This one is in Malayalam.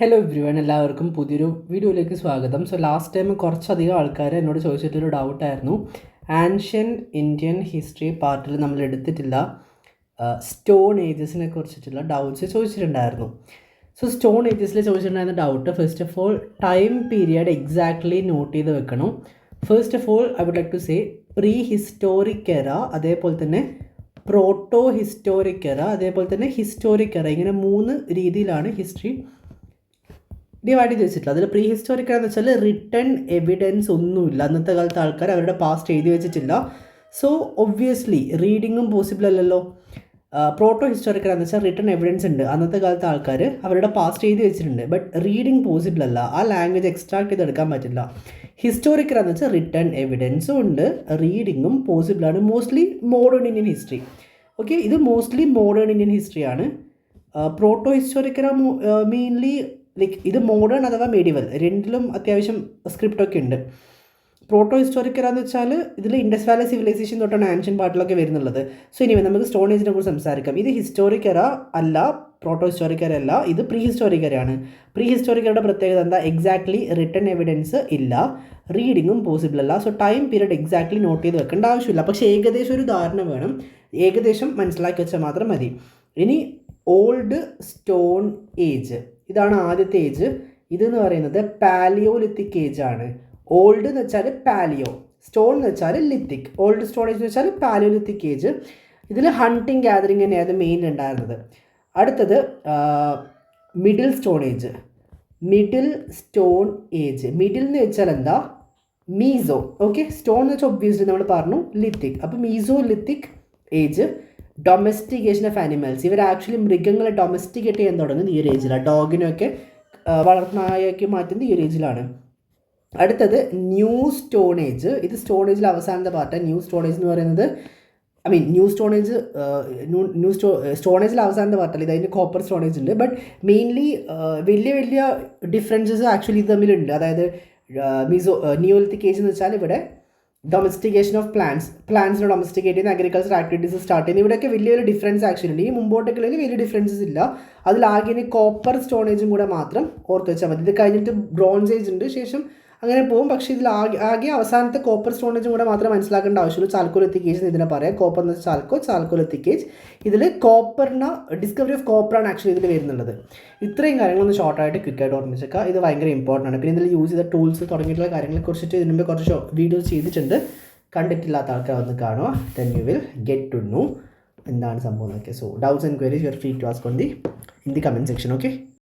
ഹലോ എവ്രിവൺ, എല്ലാവർക്കും പുതിയൊരു വീഡിയോയിലേക്ക് സ്വാഗതം. സോ ലാസ്റ്റ് ടൈം കുറച്ചധികം ആൾക്കാർ എന്നോട് ചോദിച്ചിട്ടൊരു ഡൗട്ടായിരുന്നു, ആൻഷ്യൻ ഇന്ത്യൻ ഹിസ്റ്ററി പാർട്ടിൽ നമ്മൾ എടുത്തിട്ടില്ല സ്റ്റോൺ ഏജസിനെ കുറിച്ചിട്ടുള്ള ഡൗട്ട്സ് ചോദിച്ചിട്ടുണ്ടായിരുന്നു. സോ സ്റ്റോൺ ഏജസിൽ ചോദിച്ചിട്ടുണ്ടായിരുന്ന doubt, first of all time period exactly note ചെയ്ത് വെക്കണം. First of all I would like to say prehistoric era, അതേപോലെ തന്നെ പ്രോട്ടോ ഹിസ്റ്റോറിക് എറ, അതേപോലെ തന്നെ ഹിസ്റ്റോറിക് എറ. ഇങ്ങനെ 3 രീതിയിലാണ് ഹിസ്റ്ററി ഡിവൈഡ് ചെയ്ത് വെച്ചിട്ടില്ല. അതിൽ പ്രീ ഹിസ്റ്റോറിക് എന്ന് വെച്ചാൽ റിട്ടൺ എവിഡൻസ് ഒന്നുമില്ല, അന്നത്തെ കാലത്ത് ആൾക്കാർ അവരുടെ പാസ്റ്റ് എഴുതി വെച്ചിട്ടില്ല. സോ ഒബ്വിയസ്ലി റീഡിങ്ങും പോസിബിൾ അല്ലല്ലോ. പ്രോട്ടോ ഹിസ്റ്റോറിക്കൽ എന്ന് വെച്ചാൽ റിട്ടൺ എവിഡൻസ് ഉണ്ട്, അന്നത്തെ കാലത്ത് ആൾക്കാർ അവരുടെ പാസ്റ്റ് എഴുതി വെച്ചിട്ടുണ്ട്, ബട്ട് റീഡിങ് പോസിബിൾ അല്ല, ആ ലാംഗ്വേജ് എക്സ്ട്രാക്ട് ചെയ്തെടുക്കാൻ പറ്റില്ല. ഹിസ്റ്റോറിക്കൽ എന്ന് വെച്ചാൽ റിട്ടൺ എവിഡൻസും ഉണ്ട്, റീഡിങ്ങും പോസിബിളാണ്. Mostly modern Indian history. Okay, ഇത് മോസ്റ്റ്ലി മോഡേൺ ഇന്ത്യൻ ഹിസ്റ്ററിയാണ്. പ്രോട്ടോ ഹിസ്റ്റോറിക്കൽ മെയിൻലി ലൈക്ക് ഇത് മോഡേൺ അഥവാ മെഡിവൽ രണ്ടിലും അത്യാവശ്യം സ്ക്രിപ്റ്റൊക്കെ ഉണ്ട്. പ്രോട്ടോ ഹിസ്റ്റോറിക്കൽ എന്ന് വെച്ചാൽ ഇതിൽ ഇൻഡസ് വാലി സിവിലൈസേഷൻ തൊട്ടാണ് ആൻഷ്യൻ പാർട്ടിലൊക്കെ വരുന്നുള്ളത്. സോ ഇനി നമുക്ക് സ്റ്റോൺ ഏജിനെ കുറിച്ച് സംസാരിക്കാം. ഇത് ഹിസ്റ്റോറിക് എറ അല്ല, പ്രോട്ടോ ഹിസ്റ്റോറിക് എറ അല്ല, ഇത് പ്രീ ഹിസ്റ്റോറിക് എറയാണ്. പ്രീ ഹിസ്റ്റോറിക് എറയുടെ പ്രത്യേകത എന്താ? എക്സാക്ട്ലി റിട്ടൺ എവിഡൻസ് ഇല്ല, റീഡിങ്ങും പോസിബിൾ അല്ല. So time period exactly note ചെയ്ത് വെക്കേണ്ട ആവശ്യമില്ല, പക്ഷേ ഏകദേശം ഒരു ധാരണ വേണം, ഏകദേശം മനസ്സിലാക്കി വെച്ചാൽ മാത്രം മതി. ഇനി ഓൾഡ് സ്റ്റോൺ ഏജ്, ഇതാണ് ആദ്യത്തെ ഏജ്. ഇതെന്ന് പറയുന്നത് പാലിയോലിത്തിക് ഏജ് ആണ്. ഓൾഡ് എന്ന് വെച്ചാൽ പാലിയോ, സ്റ്റോൺ എന്ന് വെച്ചാൽ ലിത്തിക്. ഓൾഡ് സ്റ്റോൺ ഏജ് എന്ന് വെച്ചാൽ പാലിയോലിത്തിക് ഏജ്. ഇതിൽ ഹണ്ടിങ് ഗാദറിങ് തന്നെയായിരുന്നു മെയിൻ ഉണ്ടായിരുന്നത്. അടുത്തത് middle stone age. Middle stone age, middle എന്ന് വെച്ചാൽ എന്താ? മീസോ. ഓക്കെ, സ്റ്റോൺ എന്ന് വെച്ചാൽ ഒബ്വിയസ്ലി നമ്മൾ പറഞ്ഞു ലിത്തിക്, അപ്പോൾ meso lithic age. Domestication of animals, ഇവർ ആക്ച്വലി മൃഗങ്ങളെ ഡൊമസ്റ്റിക്കേറ്റ് ചെയ്യാൻ തുടങ്ങുന്നത് ഈ ഒരു ഏജിലാണ്. ഡോഗിനൊക്കെ വളർത്തുനായാക്കി മാറ്റുന്നത് ഈ ഒരു ഏജിലാണ്. അടുത്തത് ന്യൂ സ്റ്റോൺ ഏജ്. ഇത് സ്റ്റോൺ ഏജിൽ അവസാനത്തെ പാർട്ട്. ന്യൂ സ്റ്റോൺ ഏജ് എന്ന് പറയുന്നത് ന്യൂ സ്റ്റോൺ ഏജ് സ്റ്റോൺ ഏജിൽ അവസാനത്തെ പാർട്ടല്ല, ഇത് അതിൻ്റെ കോപ്പർ സ്റ്റോൺ ഏജ് ഉണ്ട്. ബട്ട് മെയിൻലി വലിയ ഡിഫറൻസസ് ആക്ച്വലി ഇത് തമ്മിലുണ്ട്. അതായത് നിയോലിത്തിക് ഏജ് എന്ന് വെച്ചാൽ ഇവിടെ ഡൊമസ്റ്റിക്കേഷൻ ഓഫ് പ്ലാന്റ്സിനെ ഡൊമസ്റ്റിക്കേറ്റ് ചെയ്യുന്ന അഗ്രികൾച്ചർ ആക്ടിവിറ്റീസ് സ്റ്റാർട്ട് ചെയ്യുന്നത്. ഇവിടെയൊക്കെ വലിയൊരു ഡിഫറൻസ് ആക്ച്വലി ഉണ്ട്. ഈ മുമ്പോട്ടേക്കുള്ളിൽ വലിയ ഡിഫറൻസസ് ഇല്ല. അതിലാകെ കോപ്പർ സ്റ്റോൺ ഏജും കൂടെ മാത്രം ഓർത്ത് വെച്ചാൽ മതി. ഇത് കഴിഞ്ഞിട്ട് ബ്രോൺസ് ഏജ് ഉണ്ട്, ശേഷം അങ്ങനെ പോകും. പക്ഷേ ഇതിൽ ആകെ അവസാനത്തെ കോപ്പർ സ്റ്റോൺ ഏജും കൂടെ മാത്രം മനസ്സിലാക്കേണ്ട ആവശ്യമുള്ളൂ. ചാൽക്കോലിത്തിക് ഏജ് ഇതിനെ പറയാം. കോപ്പർ എന്ന് വെച്ചാൽ ചാൽക്കോലിത്തിക് ഏജ്. ഇതിൽ ഡിസ്കവറി ഓഫ് കോപ്പറാണ് ആക്ച്വലി ഇതിൽ വരുന്നുള്ളത്. ഇത്രയും കാര്യങ്ങളൊന്ന് ഷോർട്ടായിട്ട് ക്വിക്കായിട്ട് ഓർമ്മിച്ചേക്കുക. ഇത് ഭയങ്കര ഇമ്പോർട്ടൻ്റ് ആണ്. പിന്നെ ഇതിൽ യൂസ് ചെയ്ത ടൂൾസ് തുടങ്ങിയിട്ടുള്ള കാര്യങ്ങളെക്കുറിച്ചിട്ട് ഇതിന് മുമ്പ് കുറച്ച് വീഡിയോസ് ചെയ്തിട്ടുണ്ട്. കണ്ടിട്ടില്ലാത്ത ആൾക്കാർ വന്ന് കാണുക. Then you will get to know എന്താണ് സംഭവം എന്നൊക്കെ. So doubts and queries you are free to ask in the comment section. Okay.